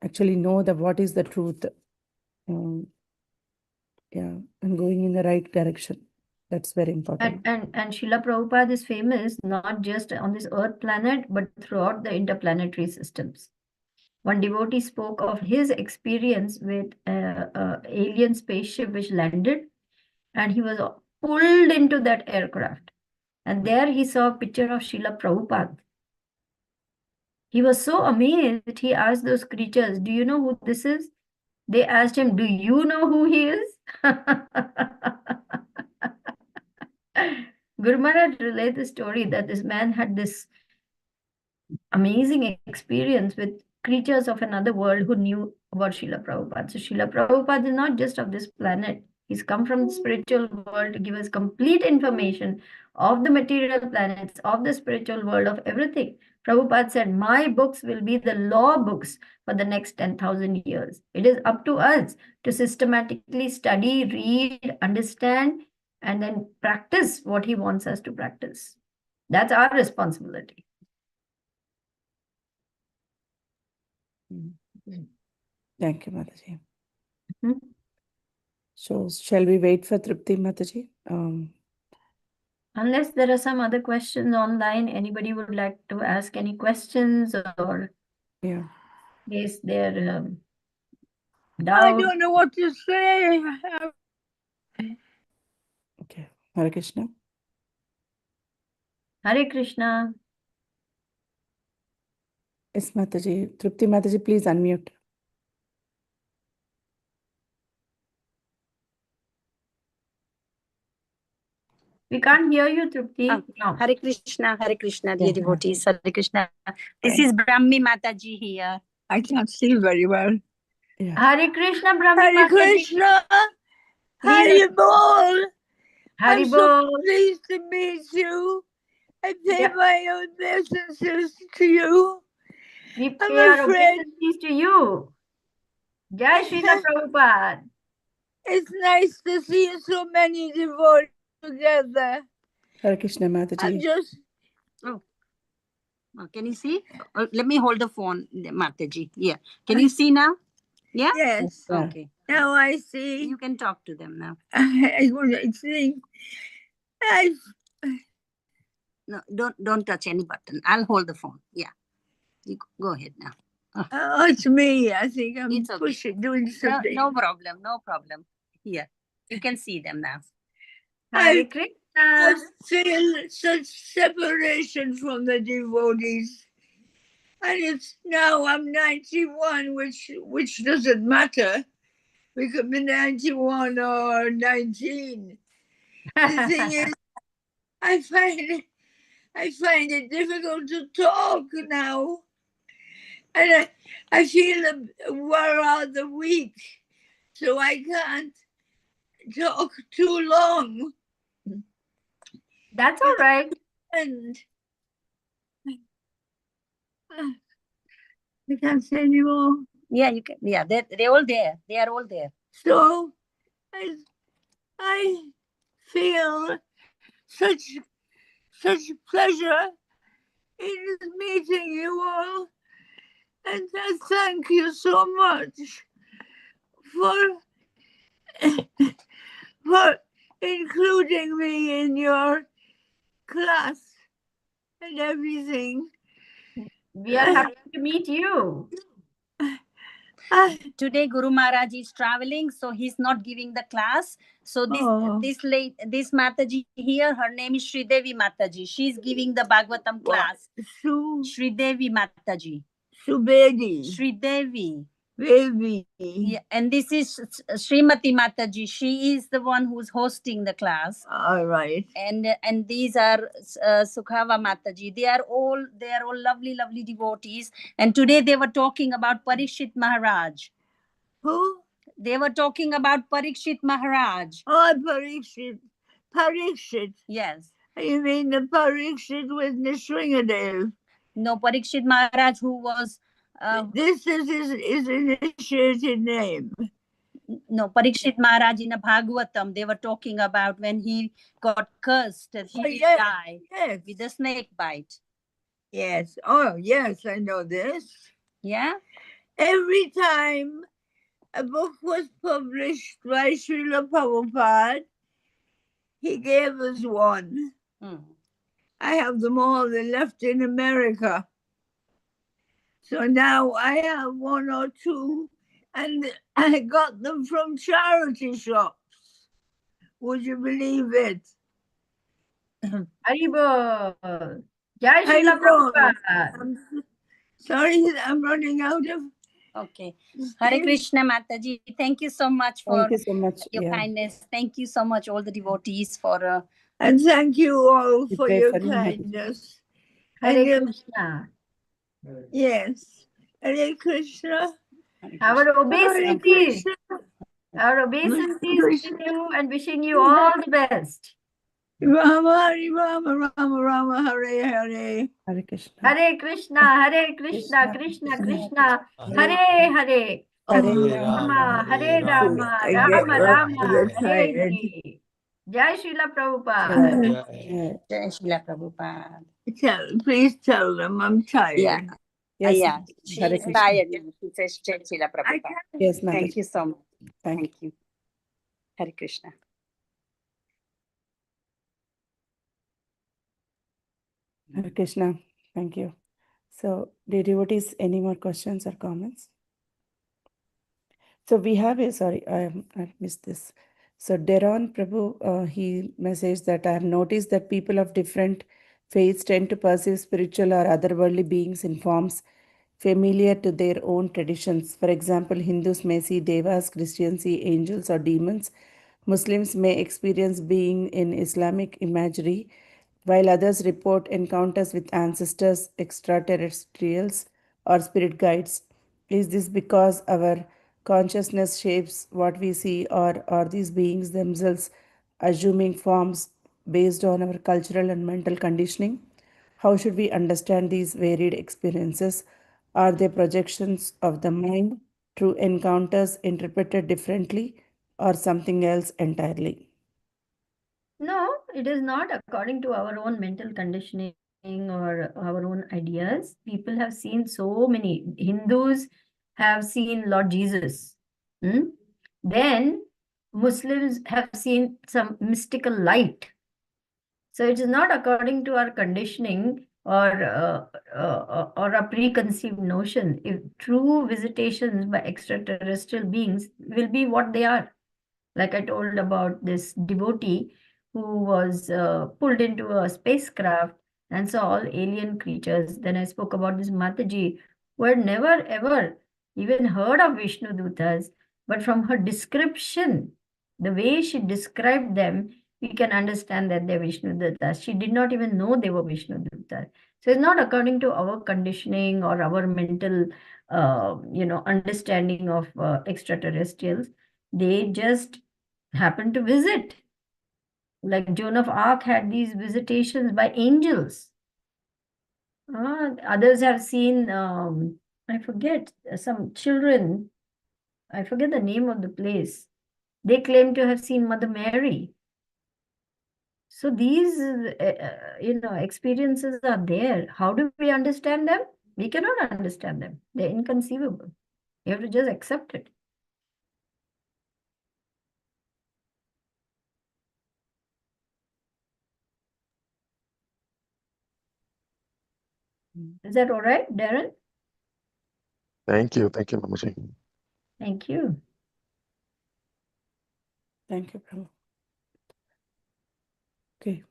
actually know that what is the truth. Um, yeah, and going in the right direction. That's very important. And Srila Prabhupada is famous not just on this earth planet, but throughout the interplanetary systems. One devotee spoke of his experience with an alien spaceship which landed, and he was pulled into that aircraft. And there he saw a picture of Srila Prabhupada. He was so amazed, he asked those creatures, do you know who this is? They asked him, do you know who he is? Guru Maharaj related the story that this man had this amazing experience with creatures of another world who knew about Srila Prabhupada. So Srila Prabhupada is not just of this planet. He's come from the spiritual world to give us complete information of the material planets, of the spiritual world, of everything. Prabhupada said, my books will be the law books for the next 10,000 years. It is up to us to systematically study, read, understand, and then practice what he wants us to practice. That's our responsibility. Thank you, Mataji. Hmm? So, shall we wait for Tripti, Mataji? Unless there are some other questions online, anybody would like to ask any questions or Yeah. raise their I doubt? don't know what to say. Okay. Hare Krishna. Hare Krishna. Yes, Mataji. Tripti, Mataji, please unmute. We can't hear you, Trupti. No. Hare Krishna, dear Yeah. devotees, Hare Krishna. This is Brahmi Mataji here. I can't see very well. Yeah. Hare Krishna, Brahmi Hare Mataji. Krishna. Please. Hare Bol. Hare I'm so Bol. pleased to meet you. I pay Yeah. my obeisances to you. We I'm pay our afraid obeisances to you. Jai Srila Prabhupada. it's nice to see so many devotees together. Hare Krishna, I'm Mataji. just Can you see? Let me hold the phone, Mataji. Yeah. Can you see now? Yeah? yes. Yeah. Okay. Now I see. You can talk to them now. I think I No, don't touch any button. I'll hold the phone. Yeah. You go ahead now. it's me. I think I'm It's okay. pushing, doing No, something. no problem. No problem. Here. You can see them now. Hare I Krishna. feel such separation from the devotees. And it's now I'm 91, which doesn't matter. We could be 91 or 19. The thing is, I find it difficult to talk now. And I feel rather weak, so I can't talk too long. That's all right. And I can't say anymore. Yeah, you can. Yeah, they're all there. They are all there. So I feel such pleasure in meeting you all, and I thank you so much for including me in your class and everything. We are happy to meet you. Today Guru Maharaj is traveling, so he's not giving the class. So this Mataji here, her name is Sridevi Mataji. She's giving the Bhagavatam class. Sridevi Mataji. Subedi. Sridevi. Baby. Yeah, and this is Srimati Mataji. She is the one who's hosting the class. All right. And these are Sukhava Mataji. They are all lovely devotees. And today they were talking about Parikshit Maharaj. Who? They were talking about Parikshit Maharaj. Oh, Parikshit. Parikshit. Yes. You mean the Parikshit with Nisringadev? No, Parikshit Maharaj, who was... this is his initiated name. No, Parikshit Maharaj in a Bhagavatam, they were talking about when he got cursed that he died with a snake bite. Yes. Oh, yes, I know this. Yeah? Every time a book was published by Srila Prabhupada, he gave us one. I have them all. They're left in America. So now I have one or two, and I got them from charity shops. Would you believe it? Haribol. Jai Srila Prabhupada. Sorry, I'm running out of... Okay. Hare Krishna Mataji. Thank you so much for Thank you so much. your kindness. Thank you so much, all the devotees, for And thank you all We for pray your for you, Mataji. kindness. Hare And your, Krishna. yes, Hare Krishna. Our Hare obesities. Krishna. Our Hare obesities Krishna. to you and wishing you all the best. Rama, Hare Rama, Rama, Rama, Hare Hare. Hare Krishna. Hare Krishna, Krishna Krishna, Hare Hare. Hare Rama, Hare Rama, I Rama get Rama, Hare tired. Hare. Jai Srila Prabhupada. Jai. Jai Srila Prabhupada. Please tell them I'm tired. Yeah. Yes, Yeah. She Hare is Krishna. tired now. She says Jai Srila I Prabhupada. can't. Yes, Mataji. Thank you so much. Thank you. Thank you. Hare Krishna. Hare Krishna. Thank you. So, dear devotees, any more questions or comments? So we have a, sorry, I missed this. So Deron Prabhu, he messaged that I have noticed that people of different faiths tend to perceive spiritual or otherworldly beings in forms familiar to their own traditions. For example, Hindus may see devas, Christians see angels or demons. Muslims may experience being in Islamic imagery, while others report encounters with ancestors, extraterrestrials, or spirit guides. Is this because our consciousness shapes what we see, or are these beings themselves assuming forms based on our cultural and mental conditioning? How should we understand these varied experiences? Are they projections of the mind through encounters interpreted differently, or something else entirely? No, it is not according to our own mental conditioning or our own ideas. People have seen so many. Hindus have seen Lord Jesus. Then Muslims have seen some mystical light. So it is not according to our conditioning or a preconceived notion. If true visitations by extraterrestrial beings will be what they are, like I told about this devotee who was pulled into a spacecraft and saw all alien creatures. Then I spoke about this Mataji who had never ever even heard of Vishnu Dutas, but from her description, the way she described them, we can understand that they're Vishnu Dutas. She did not even know they were Vishnu Dutas. So it's not according to our conditioning or our mental, understanding of extraterrestrials. They just happened to visit. Like Joan of Arc had these visitations by angels. Others have seen, I forget, some children, I forget the name of the place. They claim to have seen Mother Mary. So these, experiences are there. How do we understand them? We cannot understand them. They're inconceivable. You have to just accept it. Is that all right, Darren? Thank you. Thank you, Mamaji. Thank you. Thank you, Prabhu. Okay.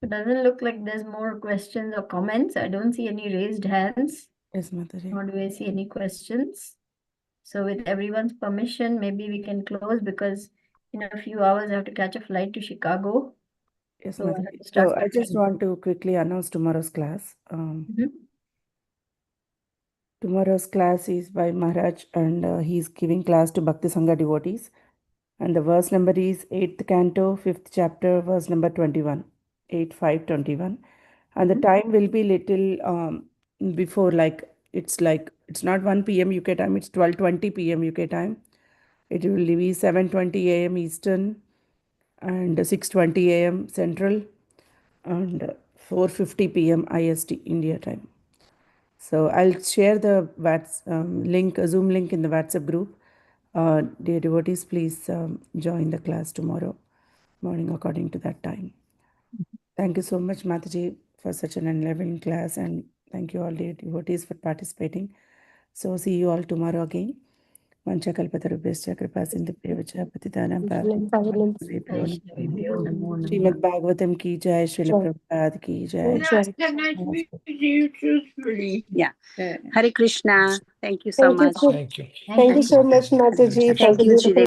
It doesn't look like there's more questions or comments. I don't see any raised hands. Yes, Mataji. Nor do I see any questions. So with everyone's permission, maybe we can close because in a few hours I have to catch a flight to Chicago. Yes, So I have Mataji. to start So I just preparing. want to quickly announce tomorrow's class. Mhm. Tomorrow's class is by Maharaj, and he's giving class to Bhakti Sangha devotees. And the verse number is 8th canto, 5th chapter, verse number 21. 8-5-21. And the time will be little before, it's not 1 p.m. UK time, it's 12:20 p.m. UK time. It will be 7:20 a.m. Eastern and 6:20 a.m. Central and 4:50 p.m. IST India time. So I'll share the Zoom link in the WhatsApp group. Dear devotees, please join the class tomorrow morning according to that time. Thank you so much, Mataji, for such an enlivening class, and thank you all, dear devotees, for participating. So see you all tomorrow again. Vanchakalpatarubhyascha kripa sindhubhyavach patitanam Vaishnavibhyo namo namah. Srimad Bhagavatam ki jai, Srila Prabhupada ki jai. Can I speak to you truthfully? Yeah. Hare Krishna. Thank you so much. Thank you. Thank you So so much, much, Mataji, Thank you, Sridevi.